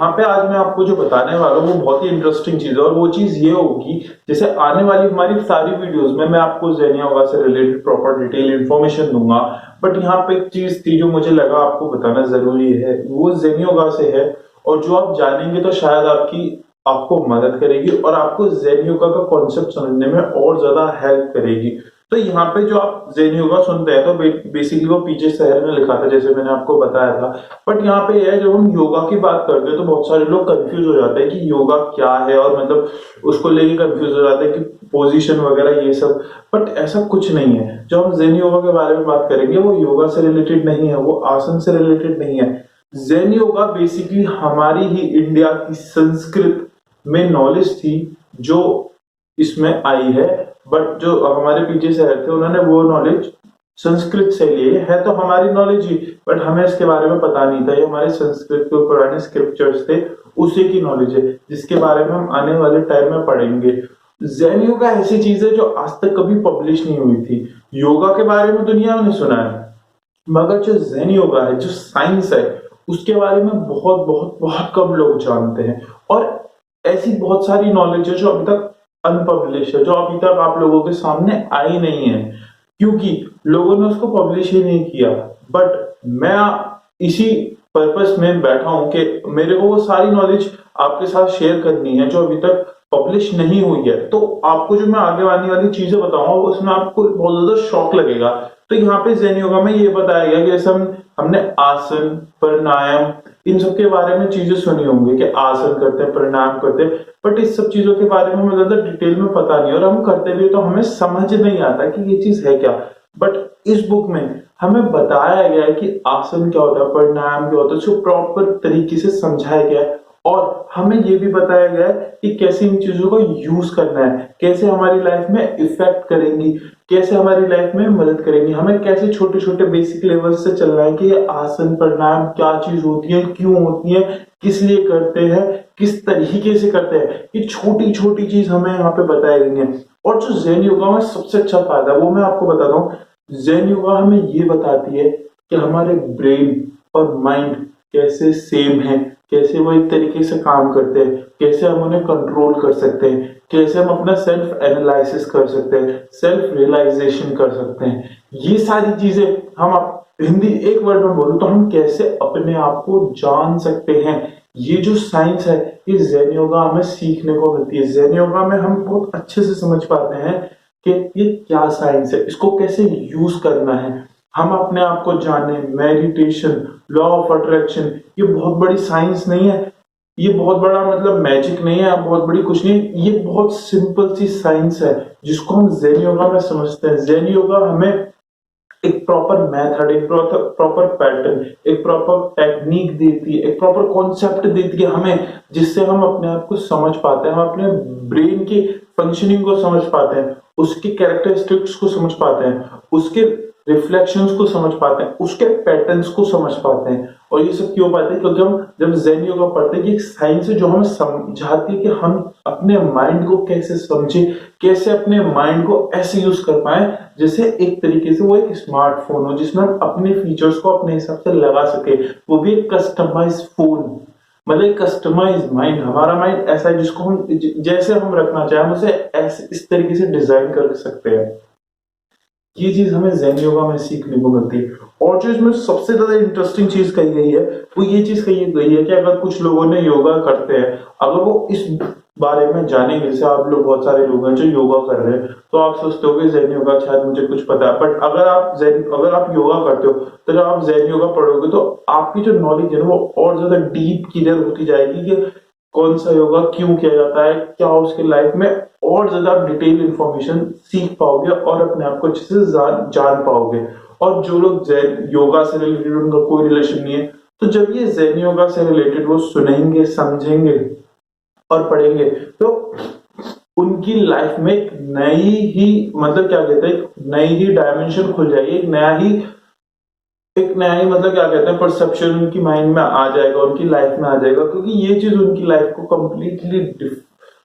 यहाँ पे आज मैं आपको जो बताने वाला हूँ वो बहुत ही इंटरेस्टिंग चीज है, और वो चीज ये होगी, जैसे आने वाली हमारी सारी वीडियोस में मैं आपको ज़ेन योगा से रिलेटेड प्रॉपर डिटेल इन्फॉर्मेशन दूंगा। बट यहाँ पे एक चीज थी जो मुझे लगा आपको बताना जरूरी है, वो ज़ेन योगा से है, और जो आप जानेंगे तो शायद आपको मदद करेगी और आपको ज़ेन योगा का कॉन्सेप्ट समझने में और ज्यादा हेल्प करेगी। तो यहाँ पे जो आप ज़ेन योगा सुनते हैं तो बेसिकली वो पीछे शहर में लिखा था, जैसे मैंने आपको बताया था। बट यहाँ पे है, जब हम योगा की बात करते हैं तो बहुत सारे लोग कंफ्यूज हो जाते हैं कि योगा क्या है, और मतलब उसको लेके कंफ्यूज हो जाते हैं कि पोजीशन वगैरह ये सब। बट ऐसा कुछ नहीं है। जो हम ज़ेन योगा के बारे में बात करेंगे वो योगा से रिलेटेड नहीं है, वो आसन से रिलेटेड नहीं है। ज़ेन योगा बेसिकली हमारी ही इंडिया की संस्कृत में नॉलेज थी जो इसमें आई है। बट जो हमारे पीछे से थे उन्होंने वो नॉलेज संस्कृत से लिए है, तो हमारी नॉलेज ही, बट हमें इसके बारे में पता नहीं था। ये हमारे संस्कृत के पुराने स्क्रिप्चर्स थे, उसी की नॉलेज है, जिसके बारे में हम आने वाले टाइम में पढ़ेंगे। ज़ेन योगा ऐसी चीज है जो आज तक कभी पब्लिश नहीं हुई थी। योगा के बारे में दुनिया ने सुना है, मगर जो ज़ेन योगा है, जो साइंस है, उसके बारे में बहुत बहुत बहुत कम लोग जानते हैं। और ऐसी बहुत सारी नॉलेज है जो अभी तक अनपब्लिश है, जो अभी तक आप लोगों के सामने आई नहीं है, क्योंकि लोगों ने उसको पब्लिश ही नहीं किया। बट मैं इसी पर्पस में बैठा हूं कि मेरे को वो सारी नॉलेज आपके साथ शेयर करनी है जो अभी तक पब्लिश नहीं हुई है। तो आपको जो मैं आगे आने वाली चीजें बताऊंगा उसमें आपको बहुत ज्यादा शॉक लगेगा। तो यहाँ पे ज़ेन योगा में ये बताया गया कि जैसे हमने आसन, प्राणायाम, इन सब के बारे में चीजें सुनी होंगी कि आसन करते हैं, प्राणायाम करते हैं, बट इस सब चीजों के बारे में हमें ज्यादा डिटेल में पता नहीं, और हम करते भी तो हमें समझ नहीं आता कि ये चीज है क्या। बट इस बुक में हमें बताया गया है कि आसन क्या होता है, प्राणायाम क्या होता है, उसको प्रॉपर तरीके से समझाया गया है। और हमें ये भी बताया गया है कि कैसे इन चीजों को यूज करना है, कैसे हमारी लाइफ में इफेक्ट करेंगी, कैसे हमारी लाइफ में मदद करेंगी, हमें कैसे छोटे छोटे बेसिक लेवल से चलना है कि ये आसन प्राणायाम क्या चीज होती है, क्यों होती है, किस लिए करते हैं, किस तरीके से करते हैं। ये छोटी छोटी चीज हमें यहाँ पे बताई गई है। और जो ज़ेन योगा में सबसे अच्छा फायदा है वो मैं आपको बताता हूँ। ज़ेन योगा हमें ये बताती है कि हमारे ब्रेन और माइंड कैसे सेम है, कैसे वो एक तरीके से काम करते हैं, कैसे हम उन्हें कंट्रोल कर सकते हैं, कैसे हम अपना सेल्फ एनालिसिस कर सकते हैं, सेल्फ रियलाइजेशन कर सकते हैं। ये सारी चीजें हम हिंदी एक वर्ड में बोलूं तो हम कैसे अपने आप को जान सकते हैं। ये जो साइंस है ये ज़ेन योगा हमें सीखने को मिलती है। ज़ेन योगा में हम बहुत अच्छे से समझ पाते हैं कि ये क्या साइंस है, इसको कैसे यूज करना है, हम अपने आप को जाने। मेडिटेशन, लॉ ऑफ अट्रैक्शन, ये बहुत बड़ी साइंस नहीं है, ये बहुत बड़ा मतलब मैजिक नहीं है, बहुत बड़ी कुछ नहीं है, ये बहुत सिंपल सी साइंस है जिसको हम ज़ेन योगा में समझते हैं। ज़ेन योगा हमें एक प्रॉपर मेथड, एक प्रॉपर पैटर्न, एक प्रॉपर टेक्निक देती है, एक प्रॉपर कॉन्सेप्ट देती है हमें, जिससे हम अपने आप को समझ पाते हैं, हम अपने ब्रेन की फंक्शनिंग को समझ पाते हैं, उसके कैरेक्टरिस्टिक्स को समझ पाते हैं, उसके रिफ्लेक्शंस को समझ पाते हैं, उसके पैटर्न्स को समझ पाते हैं। और ये सब क्यों पाते हैं? क्योंकि हम जब ज़ेन योगा पढ़ते हैं कि एक साइंस है जो हमें समझाती है कि हम अपने माइंड को कैसे समझे, कैसे अपने माइंड को ऐसे यूज कर पाए जैसे एक तरीके से वो एक स्मार्टफोन हो जिसमें हम अपने फीचर्स को अपने हिसाब से लगा सके, वो भी एक कस्टमाइज फोन, मतलब कस्टमाइज माइंड। हमारा माइंड ऐसा है जिसको हम जैसे हम रखना चाहें हम उसे ऐसे इस तरीके से डिजाइन कर सकते हैं। ये चीज हमें ज़ेन योगा में सीखने को मिलती है। और जो इसमें सबसे ज्यादा इंटरेस्टिंग चीज कही गई है वो ये चीज कही गई है कि अगर कुछ लोगों ने योगा करते हैं, अगर वो इस बारे में जानेंगे, जैसे आप लोग बहुत सारे लोग हैं जो योगा कर रहे हैं, तो आप सोचते हो कि ज़ेन योगा शायद मुझे कुछ पता है। बट अगर आप योगा करते हो तो जब आप ज़ेन योगा पढ़ोगे तो आपकी जो नॉलेज है वो और ज्यादा डीप क्लियर होती जाएगी कि कौन सा योगा क्यों किया जाता है, क्या उसके लाइफ में और ज्यादा डिटेल इंफॉर्मेशन सीख पाओगे और अपने आप को अच्छे से जान पाओगे। और जो लोग ज़ेन योगा से रिलेटेड उनका कोई रिलेशन नहीं है, तो जब ये ज़ेन योगा से रिलेटेड वो सुनेंगे, समझेंगे और पढ़ेंगे तो उनकी लाइफ में एक नई ही मतलब क्या कहते हैं, एक नई ही डायमेंशन खुल जाएगी, एक नया ही मतलब क्या कहते हैं परसेप्शन उनकी माइंड में आ जाएगा, उनकी लाइफ में आ जाएगा, क्योंकि ये चीज उनकी लाइफ को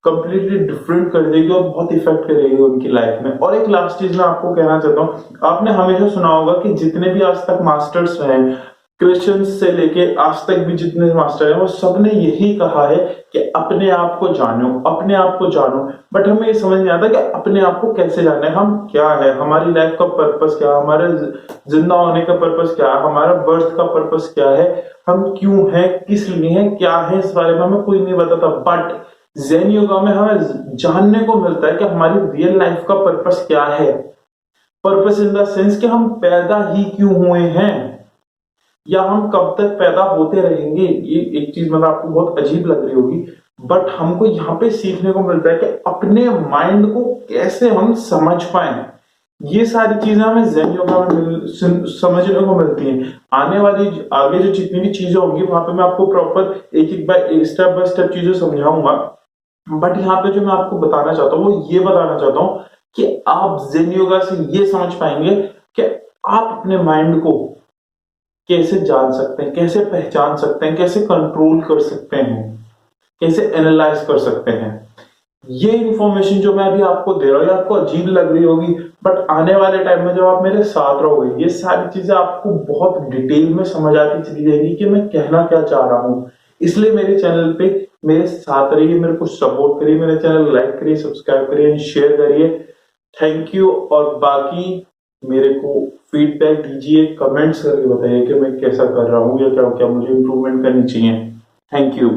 कंप्लीटली डिफरेंट कर देगी और बहुत इफेक्ट करेगी उनकी लाइफ में। और एक लास्ट चीज मैं आपको कहना चाहता हूँ, आपने हमेशा सुना होगा कि जितने भी आज तक मास्टर्स रहे हैं क्रिश्चियंस से लेके आज तक भी जितने मास्टर हैं वो सबने यही कहा है कि अपने आप को जानो, अपने आप को जानो। बट हमें ये समझ नहीं आता कि अपने आप को कैसे जाने, हम क्या है, हमारी लाइफ का पर्पस क्या है, हमारे जिंदा होने का पर्पस क्या है, हमारा बर्थ का पर्पस क्या है, हम क्यों है, किस लिए है, क्या है, इस बारे में हमें कोई नहीं बताता। बट ज़ेन योगा में हमें जानने को मिलता है कि हमारी रियल लाइफ का पर्पस क्या है। पर्पस इन द सेंस कि हम पैदा ही क्यों हुए हैं या हम कब तक पैदा होते रहेंगे। ये एक चीज मतलब आपको बहुत अजीब लग रही होगी, बट हमको यहाँ पे सीखने को मिलता है कि अपने माइंड को कैसे हम समझ पाए। ये सारी चीजें हमें ज़ेन योगा में समझने को मिलती हैं। आने वाली आगे जो जितनी भी चीजें होंगी वहां पे मैं आपको प्रॉपर एक बाय स्टेप चीजें समझाऊंगा। बट यहाँ पे जो मैं आपको बताना चाहता हूँ वो ये बताना चाहता हूँ कि आप ज़ेन योगा से ये समझ पाएंगे कि आप अपने माइंड को कैसे जान सकते हैं, कैसे पहचान सकते हैं, कैसे कंट्रोल कर सकते हैं, कैसे एनालाइज कर सकते हैं। ये इंफॉर्मेशन जो मैं अभी आपको दे रहा हूँ, ये आपको अजीब लग रही होगी, बट आने वाले टाइम में जब आप मेरे साथ रहोगे ये सारी चीजें आपको बहुत डिटेल में समझ आती चली जाएगी कि मैं कहना क्या चाह रहा हूँ। इसलिए मेरे चैनल पे मेरे साथ रहिए, मेरे को सपोर्ट करिए, मेरे चैनल लाइक करिए, सब्सक्राइब करिए, शेयर करिए। Thank you. और बाकी मेरे को फीडबैक दीजिए, कमेंट्स करके बताइए कि मैं कैसा कर रहा हूँ या क्या क्या मुझे इम्प्रूवमेंट करनी चाहिए। Thank you.